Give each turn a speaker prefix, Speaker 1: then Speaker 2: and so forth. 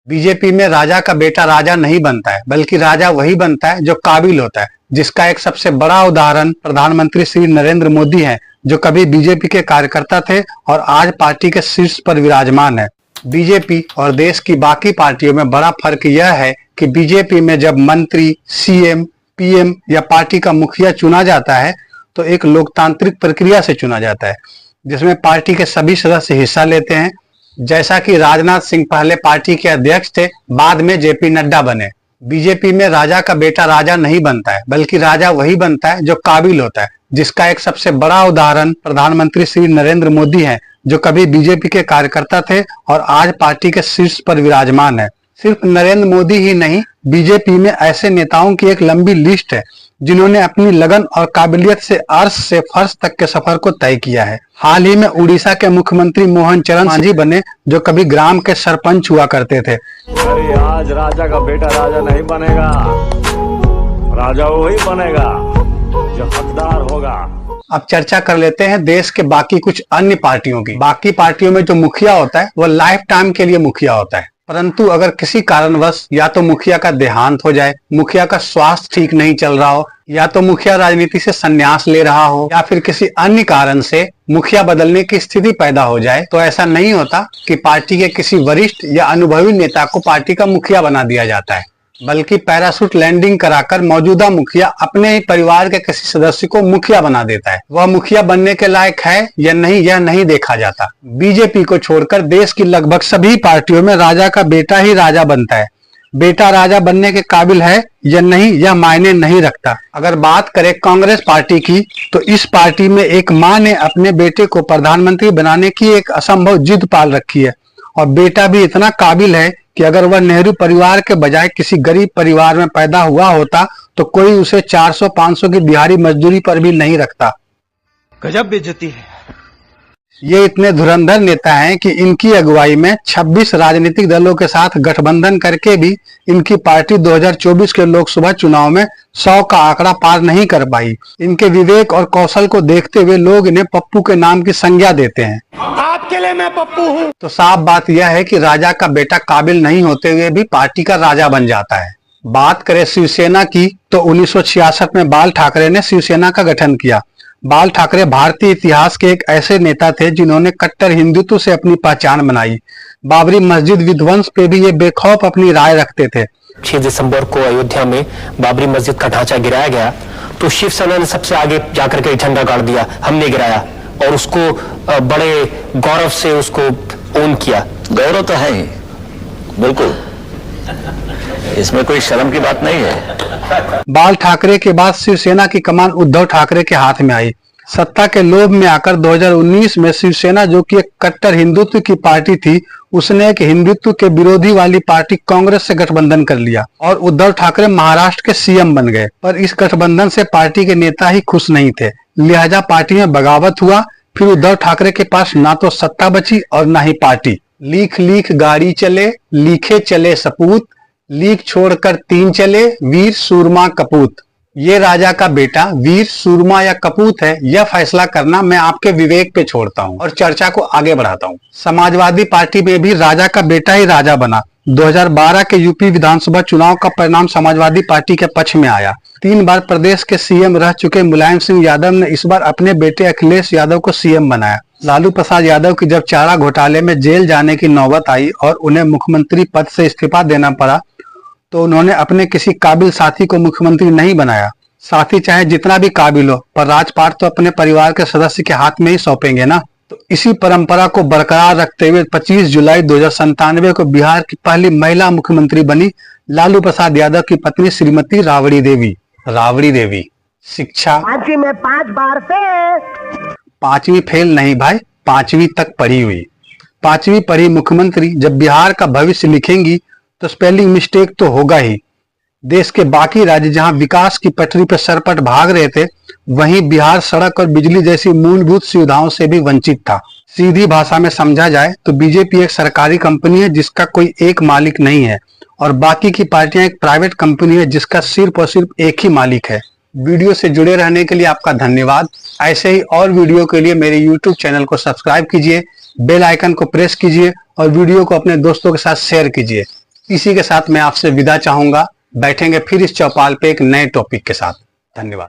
Speaker 1: BJP में राजा का बेटा राजा नहीं बनता है, बल्कि राजा वही बनता है जो काबिल होता है, जिसका एक सबसे बड़ा उदाहरण प्रधानमंत्री श्री नरेंद्र मोदी हैं, जो कभी बीजेपी के कार्यकर्ता थे और आज पार्टी के शीर्ष पर विराजमान है। बीजेपी और देश की बाकी पार्टियों में बड़ा फर्क यह है कि बीजेपी में जब मंत्री, सीएम, पीएम या पार्टी का मुखिया चुना जाता है तो एक लोकतांत्रिक प्रक्रिया से चुना जाता है, जिसमें पार्टी के सभी सदस्य हिस्सा लेते हैं। जैसा कि राजनाथ सिंह पहले पार्टी के अध्यक्ष थे, बाद में जेपी नड्डा बने। बीजेपी में राजा का बेटा राजा नहीं बनता है, बल्कि राजा वही बनता है जो काबिल होता है, जिसका एक सबसे बड़ा उदाहरण प्रधानमंत्री श्री नरेंद्र मोदी हैं, जो कभी बीजेपी के कार्यकर्ता थे और आज पार्टी के शीर्ष पर विराजमान है। सिर्फ नरेंद्र मोदी ही नहीं, बीजेपी में ऐसे नेताओं की एक लंबी लिस्ट है जिन्होंने अपनी लगन और काबिलियत से अर्श से फर्श तक के सफर को तय किया है। हाल ही में उड़ीसा के मुख्यमंत्री मोहन चरण मांझी बने, जो कभी ग्राम के सरपंच हुआ करते थे।
Speaker 2: अरे आज राजा का बेटा राजा नहीं बनेगा, राजा वही बनेगा जो हकदार होगा।
Speaker 1: अब चर्चा कर लेते हैं देश के बाकी कुछ अन्य पार्टियों की। बाकी पार्टियों में जो मुखिया होता है वह लाइफ टाइम के लिए मुखिया होता है, परंतु अगर किसी कारणवश या तो मुखिया का देहांत हो जाए, मुखिया का स्वास्थ्य ठीक नहीं चल रहा हो, या तो मुखिया राजनीति से संन्यास ले रहा हो, या फिर किसी अन्य कारण से मुखिया बदलने की स्थिति पैदा हो जाए, तो ऐसा नहीं होता कि पार्टी के किसी वरिष्ठ या अनुभवी नेता को पार्टी का मुखिया बना दिया जाता है, बल्कि पैराशूट लैंडिंग कराकर मौजूदा मुखिया अपने ही परिवार के किसी सदस्य को मुखिया बना देता है। वह मुखिया बनने के लायक है या नहीं, यह नहीं देखा जाता। बीजेपी को छोड़कर देश की लगभग सभी पार्टियों में राजा का बेटा ही राजा बनता है। बेटा राजा बनने के काबिल है या नहीं, यह मायने नहीं रखता। अगर बात करें कांग्रेस पार्टी की, तो इस पार्टी में एक माँ ने अपने बेटे को प्रधानमंत्री बनाने की एक असंभव जिद पाल रखी है, और बेटा भी इतना काबिल है कि अगर वह नेहरू परिवार के बजाय किसी गरीब परिवार में पैदा हुआ होता तो कोई उसे 400-500 की दिहाड़ी मजदूरी पर भी नहीं रखता।
Speaker 3: गजब बेइज्जती है।
Speaker 1: ये इतने धुरंधर नेता हैं कि इनकी अगुवाई में 26 राजनीतिक दलों के साथ गठबंधन करके भी इनकी पार्टी 2024 के लोकसभा चुनाव में 100 का आंकड़ा पार नहीं कर पाई। इनके विवेक और कौशल को देखते हुए लोग इन्हें पप्पू के नाम की संज्ञा देते हैं।
Speaker 3: आपके लिए मैं पप्पू हूँ।
Speaker 1: तो साफ बात यह है कि राजा का बेटा काबिल नहीं होते हुए भी पार्टी का राजा बन जाता है। बात करें शिवसेना की, तो 1966 में बाल ठाकरे ने शिवसेना का गठन किया। बाल ठाकरे भारतीय इतिहास के एक ऐसे नेता थे जिन्होंने कट्टर हिंदुत्व से अपनी पहचान बनाई। बाबरी मस्जिद विध्वंस पे भी ये बेखौफ अपनी राय रखते थे।
Speaker 4: 6 दिसंबर को अयोध्या में बाबरी मस्जिद का ढांचा गिराया गया, तो शिवसेना ने सबसे आगे जाकर के झंडा गाड़ दिया, हमने गिराया, और उसको बड़े गौरव से उसको ओन किया।
Speaker 2: गौरव तो है ही, बिल्कुल, इसमें कोई शर्म की बात नहीं है।
Speaker 1: बाल ठाकरे के बाद शिवसेना की कमान उद्धव ठाकरे के हाथ में आई। सत्ता के लोभ में आकर 2019 में शिवसेना, जो कि एक कट्टर हिंदुत्व की पार्टी थी, उसने एक हिंदुत्व के विरोधी वाली पार्टी कांग्रेस से गठबंधन कर लिया और उद्धव ठाकरे महाराष्ट्र के सीएम बन गए। पर इस गठबंधन से पार्टी के नेता ही खुश नहीं थे, लिहाजा पार्टी में बगावत हुआ। फिर उद्धव ठाकरे के पास ना तो सत्ता बची और ना ही पार्टी। लीख लीख गाड़ी चले, लिखे चले सपूत, लीक छोड़कर 3 चले, वीर सूरमा कपूत। ये राजा का बेटा वीर, सूरमा या कपूत है, यह फैसला करना मैं आपके विवेक पे छोड़ता हूं और चर्चा को आगे बढ़ाता हूं। समाजवादी पार्टी में भी राजा का बेटा ही राजा बना। 2012 के यूपी विधानसभा चुनाव का परिणाम समाजवादी पार्टी के पक्ष में आया। 3 बार प्रदेश के सीएम रह चुके मुलायम सिंह यादव ने इस बार अपने बेटे अखिलेश यादव को सीएम बनाया। लालू प्रसाद यादव की जब चारा घोटाले में जेल जाने की नौबत आई और उन्हें मुख्यमंत्री पद से इस्तीफा देना पड़ा, तो उन्होंने अपने किसी काबिल साथी को मुख्यमंत्री नहीं बनाया। साथी चाहे जितना भी काबिल हो, पर राजपाट तो अपने परिवार के सदस्य के हाथ में ही सौंपेंगे ना। तो इसी परंपरा को बरकरार रखते हुए 25 जुलाई 2097 को बिहार की पहली महिला मुख्यमंत्री बनी लालू प्रसाद यादव की पत्नी श्रीमती राबड़ी देवी। राबड़ी देवी शिक्षा
Speaker 5: 5वीं में 5 बार फेल।
Speaker 1: 5वीं फेल नहीं भाई, 5वीं तक पढ़ी हुई। 5वीं पढ़ी मुख्यमंत्री जब बिहार का भविष्य लिखेंगी तो स्पेलिंग मिस्टेक तो होगा ही। देश के बाकी राज्य जहां विकास की पटरी पर सरपट भाग रहे थे, वहीं बिहार सड़क और बिजली जैसी मूलभूत सुविधाओं से भी वंचित था। सीधी भाषा में समझा जाए तो बीजेपी एक सरकारी कंपनी है जिसका कोई एक मालिक नहीं है, और बाकी की पार्टियां एक प्राइवेट कंपनी है जिसका सिर्फ और सिर्फ एक ही मालिक है। वीडियो से जुड़े रहने के लिए आपका धन्यवाद। ऐसे ही और वीडियो के लिए मेरे YouTube चैनल को सब्सक्राइब कीजिए, बेल आइकन को प्रेस कीजिए और वीडियो को अपने दोस्तों के साथ शेयर कीजिए। इसी के साथ मैं आपसे विदा चाहूंगा। बैठेंगे फिर इस चौपाल पे एक नए टॉपिक के साथ। धन्यवाद।